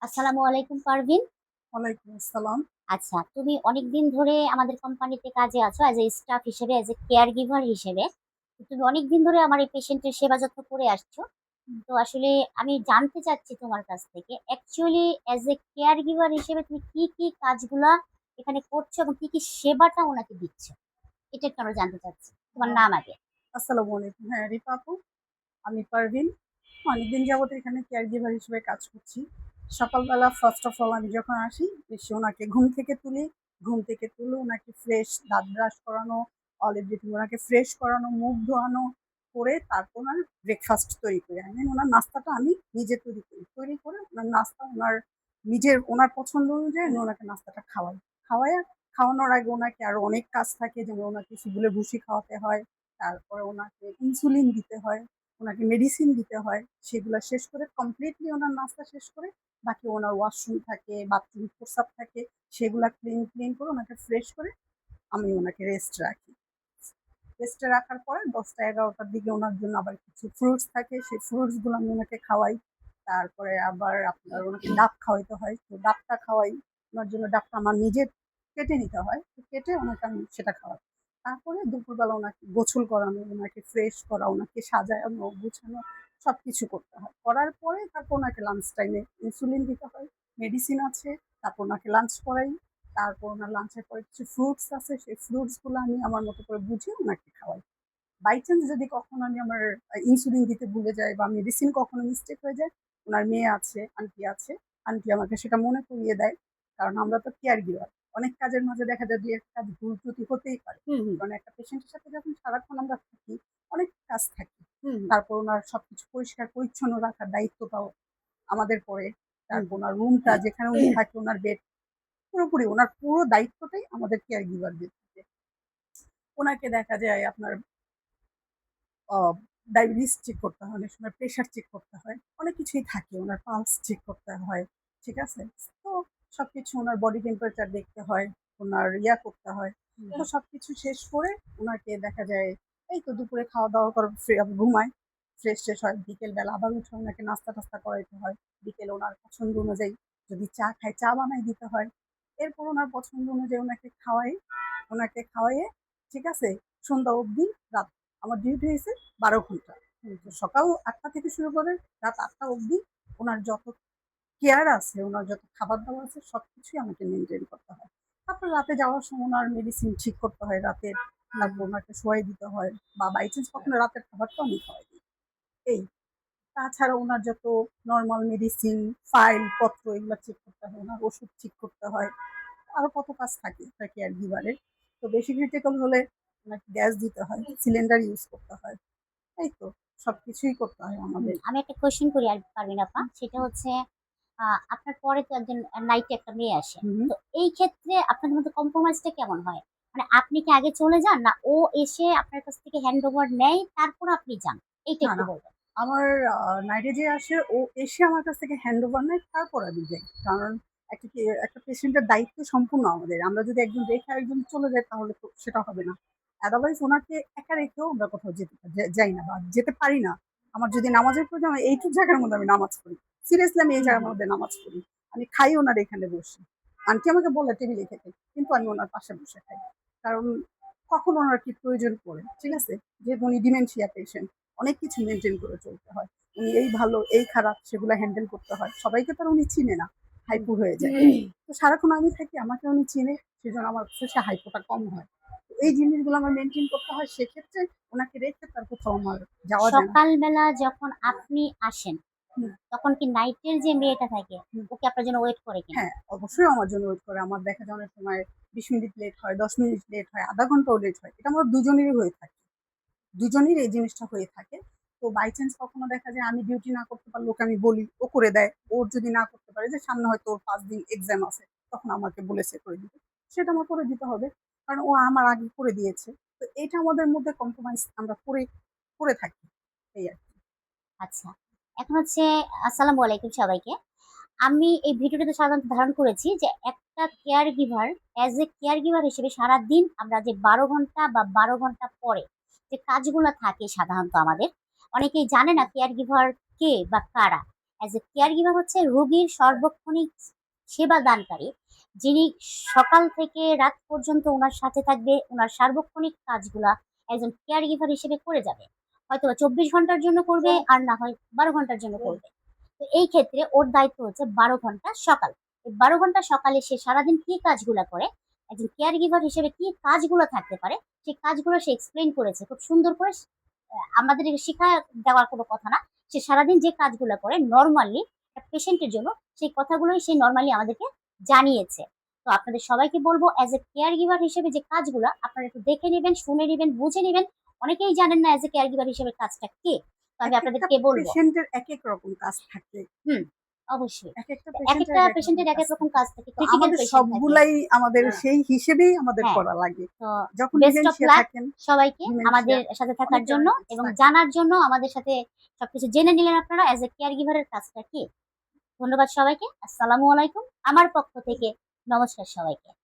আসসালামু আলাইকুম পারভিন। ওয়ালাইকুম আসসালাম। আচ্ছা, তুমি অনেকদিন ধরে আমাদের কোম্পানিতে কাজে আছো অ্যাজ এ স্টাফ হিসেবে, অ্যাজ এ কেয়ার গিভার হিসেবে। তো তুমি অনেকদিন ধরে আমার এই পেশেন্টের সেবা যত্ন করে আসছো। তো আসলে আমি জানতে চাচ্ছি তোমার কাছ থেকে actually as a care giver হিসেবে তুমি কি কি কাজগুলা এখানে করছো এবং কি কি সেবাটা ওনাকে দিচ্ছ, এটা একটু আমরা জানতে চাচ্ছি। তোমার আ নাম আগে। আসসালামু আলাইকুম। হ্যাঁ, রিপা আপু, আমি পারভীন। অনেকদিন যাবত এখানে কেয়ার গিভার হিসেবে কাজ করছি। সকালবেলা ফার্স্ট অফ অল আমি যখন আসি, এসে ওনাকে ঘুম থেকে তুলি। ঘুম থেকে তুলে ওনাকে ফ্রেশ দাঁত ব্রাশ করানো, অল এভরিথিং ওনাকে ফ্রেশ করানো, মুখ ধোয়ানো করে তারপর ওনার ব্রেকফাস্ট তৈরি করি। আই মিন ওনার নাস্তাটা আমি নিজে তৈরি করি। তৈরি করে ওনার নাস্তা ওনার পছন্দ অনুযায়ী আমি ওনাকে নাস্তাটা খাওয়াই। খাওয়াইয়া খাওয়ানোর আগে ওনাকে আরো অনেক কাজ থাকে, যেমন ওনাকে সিগুলে ভুসি খাওয়াতে হয়। তারপরে ওনাকে ইনসুলিন দিতে হয়, ওনাকে মেডিসিন দিতে হয়। সেগুলা শেষ করে কমপ্লিটলি ওনার নাস্তা শেষ করে বাকি ওনার ওয়াশরুম থাকে, বাথরুম প্রস্রাব থাকে, সেগুলা ক্লিন করে ওনাকে ফ্রেশ করে আমি ওনাকে রেস্ট রাখি। রেস্টে রাখার পরে ১০টা-১১টার দিকে ওনার জন্য আবার কিছু ফ্রুটস থাকে, সেই ফ্রুটস গুলো আমি ওনাকে খাওয়াই। তারপরে আবার আপনার ওনাকে ডাব খাওয়াইতে হয়, তো ডাবটা খাওয়াই। ওনার জন্য ডাবটা আমার নিজের কেটে নিতে হয়, তো কেটে ওনাকে আমি সেটা খাওয়াই। তারপরে দুপুরবেলা ওনাকে গোসল করানো, ওনাকে ফ্রেশ করা, ওনাকে সাজানো গুছানো সবকিছু করতে হয়। করার পরে তারপর ওনাকে লাঞ্চ টাইমে ইনসুলিন দিতে হয়, মেডিসিন আছে। তারপর ওনাকে লাঞ্চ করাই। তারপর ওনার লাঞ্চের পরে কিছু ফ্রুটস আছে, সেই ফ্রুটস গুলো আমি আমার মতো করে বুঝিয়ে ওনাকে খাওয়াই। বাই চান্স যদি কখনো আমি আমার ইনসুলিন দিতে ভুলে যাই বা মেডিসিন কখনো মিস্টেক হয়ে যায়, ওনার মেয়ে আছে, আন্টি আছে, আন্টি আমাকে সেটা মনে করিয়ে দেয়। কারণ আমরা তো কেয়ার গিভার, অনেক কাজের মাঝে দেখা যায় দুই একটা কাজ ভুল ত্রুটি হতেই পারে। হুম হুম। কারণ একটা পেশেন্টের সাথে যখন সারাক্ষণ আমরা থাকি, অনেক কাজ থাকে। হুম তারপর ওনার সবকিছু পরিষ্কার পরিচ্ছন্ন রাখার দায়িত্বটাও আমাদের পড়ে। হুম। তারপর ওনার রুমটা যেখানে উনি থাকে, ওনার বেড, পুরোপুরি ওনার পুরো দায়িত্বটাই আমাদের কেয়ার গিভারদের থাকে। ওনাকে দেখা যায় আপনার অ ডায়াবেটিস চেক করতে হয়, অনেক সময় প্রেশার চেক করতে হয়। অনেক কিছুই থাকে। উনার পালস চেক করতে হয়। ঠিক আছে? তো সবকিছু উনার বডি টেম্পারেচার দেখতে হয়, উনার করতে হয়। তো হুম। সবকিছু শেষ করে উনাকে দেখা যায় এই তো দুপুরে খাওয়া-দাওয়া করে ঘুমায়। ফ্রেশ-ট্রেশ হয়। বিকেলবেলা আবার উঠে উনাকে নাস্তা-টাস্তা করাইতে হয়। বিকেলে উনার পছন্দ অনুযায়ী যদি চা খায়, চা বানায় দিতে হয়। এরপর উনার পছন্দ অনুযায়ী উনাকে খাওয়াইয়ে, ঠিক আছে? সন্ধ্যা অবধি রাত আমার ডিউটি হইছে ১২ ঘন্টা। তো সকাল ৮টা থেকে শুরু করে রাত ৮টা অবধি উনার যত কেয়ার আছে, উনার যত খাবার-দাবার আছে সবকিছুই আমাকে মেইনটেইন করতে হয়। তারপর রাতে যাওয়ার সময় উনার মেডিসিন ঠিক করতে হয় রাতের। তারপর উনাকে শোয়াই দিতে হয় বা বাই চান্স কখনো রাতের খাবারটাও আমি খাওয়াই দিই। এই। তাছাড়া উনার যত নরমাল মেডিসিন, ফাইল পত্র এগুলা চেক করতে হয়, উনার ওষুধ ঠিক করতে হয়। আরো কত কাজ থাকে একটা কেয়ার গিভারের। তো বেশি ক্রিটিক্যাল হলে উনাকে গ্যাস দিতে হয়, সিলিন্ডার ইউজ করতে হয়। এই তো সবকিছুই করতে হয় আমাদের। আমি একটা কোয়েশ্চেন করি আর পারভিন আপা, সেটা হচ্ছে আপনার পরে তো একজন নাইটে একটা মেয়ে আসে। হুম, হুম। তো এই ক্ষেত্রে আপনাদের মধ্যে কম্প্রোমাইজটা কেমন হয়? মানে আপনি কি আগে চলে যান, না ও এসে আপনার কাছ থেকে হ্যান্ড ওভার নেয় তারপর আপনি যান? এইটা না, একটু না। বলবেন। আমার নাইটে যে আসে ও এসে আমার কাছ থেকে হ্যান্ড ওভার নেয়, তারপর আমি যাই। কারণ একটা পেশেন্টের দায়িত্ব সম্পূর্ণ আমাদের। আমরা যদি একজন রেখে আরেকজন চলে যাই তাহলে তো সেটা হবে না। আদারওয়াইজ উনাকে একা রেখেও আমরা কোথাও যাই না বা যেতে পারি না। আমার যদি নামাজের প্রয়োজন হয় এইটুক জায়গার মধ্যে আমি নামাজ পড়ি। সিরিয়াসলি আমি এই হুম জায়গার হুম। মধ্যে নামাজ পড়ি। আমি খাই ওনার এখানে বসে। আন্টি আমাকে বলে টেবিলে খেতে, কিন্তু আমি ওনার পাশে বসে খাই। কারণ কখন ওনার কি প্রয়োজন পড়ে, ঠিক আছে? যেহেতু উনি ডিমেনশিয়া পেশেন্ট, অনেক কিছু মেইনটেইন করে চলতে হয়। উনি এই ভালো, এই খারাপ সেগুলো হ্যান্ডেল করতে হয়। সবাইকে তো আর উনি চিনে না, হাইপো হয়ে যায়। তো সারাক্ষণ আমি থাকি, আমাকে উনি চিনে, সেজন্য আমার কাছে সে হাইপোটা কম হয়। তো এই জিনিসগুলো আমার মেইনটেইন করতে হয়। সেক্ষেত্রে উনাকে রেখে তার কোথাও আমার যাওয়া যায় না। সকালবেলা যখন আপনি আসেন, হুম, তখন কি নাইটের যে মেয়েটা থাকে হুম। ও কি আপনার জন্য ওয়েট করে কিনা? হ্যাঁ, অবশ্যই আমার জন্য ওয়েট করে। আমার দেখা যায় অনেক সময় ২০ মিনিট লেট হয়, ১০ মিনিট লেট হয়, ০.৫ ঘন্টাও লেট হয়। এটা আমার দুজনেরই হয়ে থাকে। দুজনেরই এই জিনিসটা হয়ে থাকে। তো বাই চান্স কখনো দেখা যায় আমি ডিউটি না করতে পারলে ওকে আমি বলি, ও করে দেয়। ওর যদি না করতে পারে যে সামনে হয়তো ওর ৫ দিন এক্সাম আছে, তখন আমাকে বলেছে করে দিতে। সেটা আমার করে দিতে হবে। কারণ ও আমার আগে করে দিয়েছে। তো এটা আমাদের মধ্যে কম্প্রোমাইজ আমরা করে থাকি। এই আরকি। আচ্ছা। এখন হচ্ছে আসসালামু আলাইকুম সবাইকে। আমি এই ভিডিওটাতে সাধারণত ধারণ করেছি যে একটা care giver, as a care giver হিসেবে সারাদিন আমরা যে ১২ ঘন্টা বা ১২ ঘন্টা পরে যে কাজগুলা থাকে সাধারণত আমাদের, অনেকেই জানে না কেয়ার গিভার কে বা কারা। অ্যাজ এ কেয়ার গিভার হচ্ছে রোগীর সার্বক্ষণিক সেবা দানকারী, যিনি সকাল থেকে রাত পর্যন্ত ওনার সাথে থাকবে, ওনার সার্বক্ষণিক কাজগুলা একজন কেয়ার গিভার হিসেবে করে যাবে। হয়তো 24 ঘন্টার জন্য করবে, আর না হয় 12 ঘন্টার জন্য করবে। তো এই ক্ষেত্রে ওর দায়িত্ব হচ্ছে 12 ঘন্টা সকাল। এই 12 ঘন্টা সকালে সে সারাদিন কি কাজগুলা করে, একজন কেয়ার গিভার হিসেবে কি কাজগুলো থাকতে পারে, সেই কাজগুলো সে এক্সপ্লেইন করেছে খুব সুন্দর করে। আমাদের শিখায় দেওয়ার কোনো কথা না। সে সারাদিন যে কাজগুলো করে নরমালি একটা পেশেন্টের জন্য, সেই কথাগুলোই সে নরমালি আমাদেরকে জানিয়েছে। তো আপনাদের সবাইকে বলবো অ্যাজ এ কেয়ার গিভার হিসেবে যে কাজগুলো আপনারা একটু দেখে নেবেন, শুনে নেবেন, বুঝে নেবেন। অনেকেই জানেন না অ্যাজ এ কেয়ার গিভার হিসেবে কাজটা কি। তো আমি এক একটা আপনাদেরকে বলবো। পেশেন্টের এক এক রকম কাজ থাকে। হুম, অবশ্যই। এক একটা এক পেশেন্টের একটা এক এক রকম পেশেন্টের এক কাজ এক রকম থাকে। কাজ থাকে। তো ক্রিটিক্যাল আমাদের পেশেন্ট থাকে। সবগুলাই আমাদের হ্যাঁ, সেই হিসেবেই আমাদের হ্যাঁ। করা লাগে। তো যখন বেস্ট অফ ডিমেনশিয়া লাক থাকেন, সবাইকে ডিমেনশিয়া আমাদের সাথে থাকার অনেক জন্য ভ্যারাইটিস এবং থাকে। জানার জন্য। আমাদের সাথে সবকিছু জেনে নিলেন আপনারা অ্যাজ এ কেয়ার গিভারের কাজটা কি। ধন্যবাদ সবাইকে। আসসালামু আলাইকুম। আমার পক্ষ থেকে নমস্কার সবাইকে।